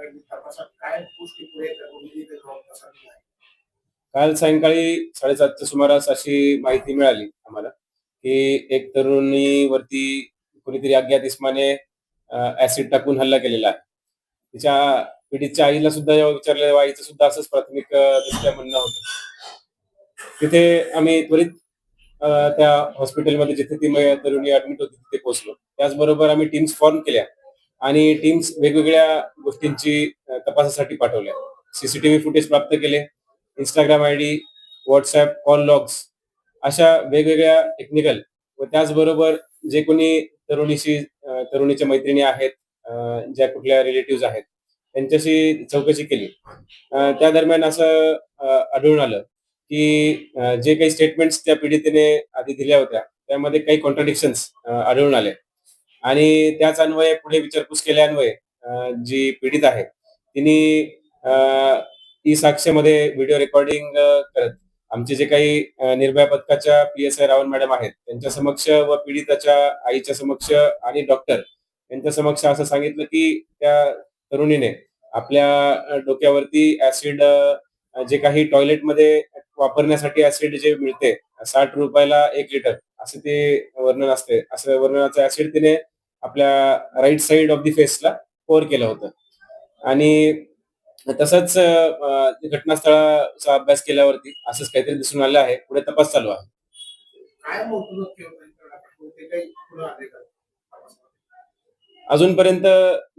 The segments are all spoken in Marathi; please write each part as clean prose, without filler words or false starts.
तपासात काय गोष्टी पुढे करून तपासात नाही. काल सायंकाळी 7:30च्या सुमारास अशी माहिती मिळाली आम्हाला, की एक तरुणीवरती कोणीतरी अज्ञात इसमाने ॲसिड टाकून हल्ला केलेला आहे. तिच्या पीडितच्या आईला सुद्धा जेव्हा विचारलं तेव्हा आईचं सुद्धा असंच प्राथमिक दृष्ट्या म्हणणं होतं. तिथे आम्ही त्वरित त्या हॉस्पिटलमध्ये जिथे ती तरुणी ॲडमिट होती तिथे पोहोचलो. त्याचबरोबर आम्ही टीम्स फॉर्म केल्या आणि टीम्स वेगवेगळ्या गोष्टींची तपासासाठी पाठवल्या. सीसीटीव्ही फुटेज प्राप्त केले. Instagram ID, WhatsApp call logs अशा वेगवेगळ्या टेक्निकल व त्याचबरोबर जे कोणी तरुणीच्या मैत्रिणी आहेत, ज्या कुठल्या रिलेटिव्हज आहेत, त्यांच्याशी चौकशी केली. त्या दरम्यान असं आढळून आलं, की जे काही स्टेटमेंट्स त्या पीडितेने आधी दिल्या होत्या, त्यामध्ये काही कॉन्ट्राडिक्शन्स आढळून आले आणि त्याच अन्वये पुढे विचारपूस केल्यान्वये जी पीडित आहे, तिने ई-साक्ष्यमध्ये व्हिडिओ रेकॉर्डिंग करत आमचे जे काही निर्भया पथकाच्या पी-एस-आय रावण मॅडम आहेत, त्यांच्या समक्ष व पीडिताच्या आईच्या समक्ष आणि डॉक्टर यांच्या समक्ष असं सांगितलं, की त्या तरुणीने आपल्या डोक्यावरती ॲसिड जे काही टॉयलेटमध्ये वापरण्यासाठी ॲसिड जे मिळते ₹60 1 लिटर असं ते वर्णन असते. असं वर्णनाचं ॲसिड तिने आपल्या राइट साइड ऑफ द फेसला पोर केलं होतं आणि तसंच घटनास्थळाचा अभ्यास केल्यावरती असंच काहीतरी दिसून आलं आहे. पुढे तपास चालू आहे. काय मोठं नक्की होतं ते काही पुढे आले का? अजूनपर्यंत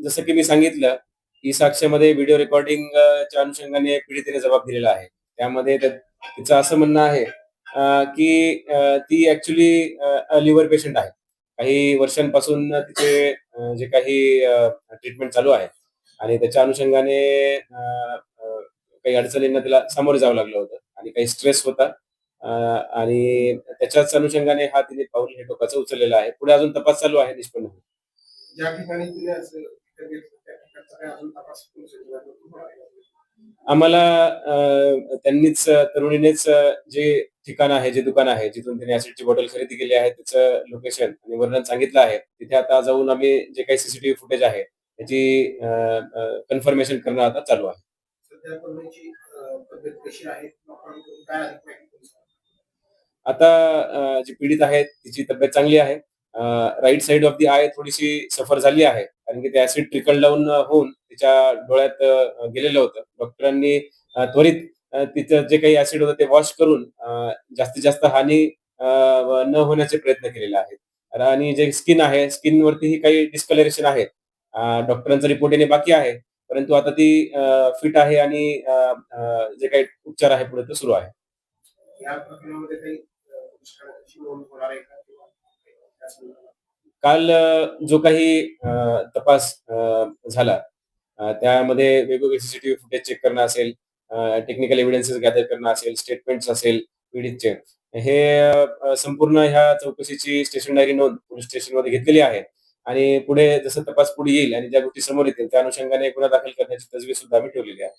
जसं की मी सांगितलं, ई-साक्ष्यामध्ये व्हिडिओ रेकॉर्डिंग च्या अनुषंगाने पीडितेने जबाब दिलेला आहे. त्यामध्ये तिचं असं म्हणणं आहे, की ती ॲक्चुअली लिव्हर पेशंट आहे. काही वर्षांपासून तिचे जे काही ट्रीटमेंट चालू आहे आणि त्याच्या अनुषंगाने काही अडचणींना तिला सामोरे जावं लागलं होतं आणि काही स्ट्रेस होता आणि त्याच्याच अनुषंगाने तिने पाऊल हे टोकाचं उचललेलं आहे. पुढे अजून तपास चालू आहे निष्पन्न होईल. ज्या ठिकाणी तिने असं त्या ठिकाणचा काही अजून तपास करू शकतो. आम्हाला त्यांनीच तरुणीनेच जे ठिकाण आहे, जे दुकान आहे, जिथून तिने ॲसिडची बॉटल खरेदी केली आहे, त्याचं लोकेशन आणि वर्णन सांगितलं आहे. तिथे आता जाऊन आम्ही जे काही सीसीटीव्ही फुटेज आहे, त्याची कन्फर्मेशन करणं आता चालू आहे. सध्या तरुणीची तब्येत कशी आहे? लोकांकडून काय माहिती? आता जी पीडित आहे तिची तब्येत चांगली आहे. Right side of the I थोडीशी सफर झाली आहे. कारण की ते ॲसिड ट्रिकल डाउन होऊन तिच्या डोळ्यात गेलेलं होतं. डॉक्टरांनी त्वरित तिचं जे काही ॲसिड होतं ते वॉश करून जास्तीत जास्त हानी न होण्याचे प्रयत्न केलेले आहेत. आणि जे स्किन आहे, स्किनवरतीही काही डिस्कलरेशन आहे. डॉक्टरांचा रिपोर्ट येणे बाकी आहे. परंतु आता ती फिट आहे आणि जे काही उपचार आहे पुढे तो सुरू आहे. या प्रकरणामध्ये काही नोंद होणार आहे का? काल जो काही तपास झाला त्यामध्ये वेगवेगळे सीसीटीव्ही फुटेज चेक करणं असेल, टेक्निकल एव्हिडन्सेस गॅदर करणं असेल, स्टेटमेंट्स असेल पीडितचे, हे संपूर्ण ह्या चौकशीची स्टेशन डायरी नोंद पोलीस स्टेशनमध्ये घेतलेली आहे आणि पुढे जसं तपास पुढे येईल आणि ज्या गोष्टी समोर येतील त्या अनुषंगाने गुन्हा दाखल करण्याची तजवीज सुद्धा आम्ही ठेवलेली आहे.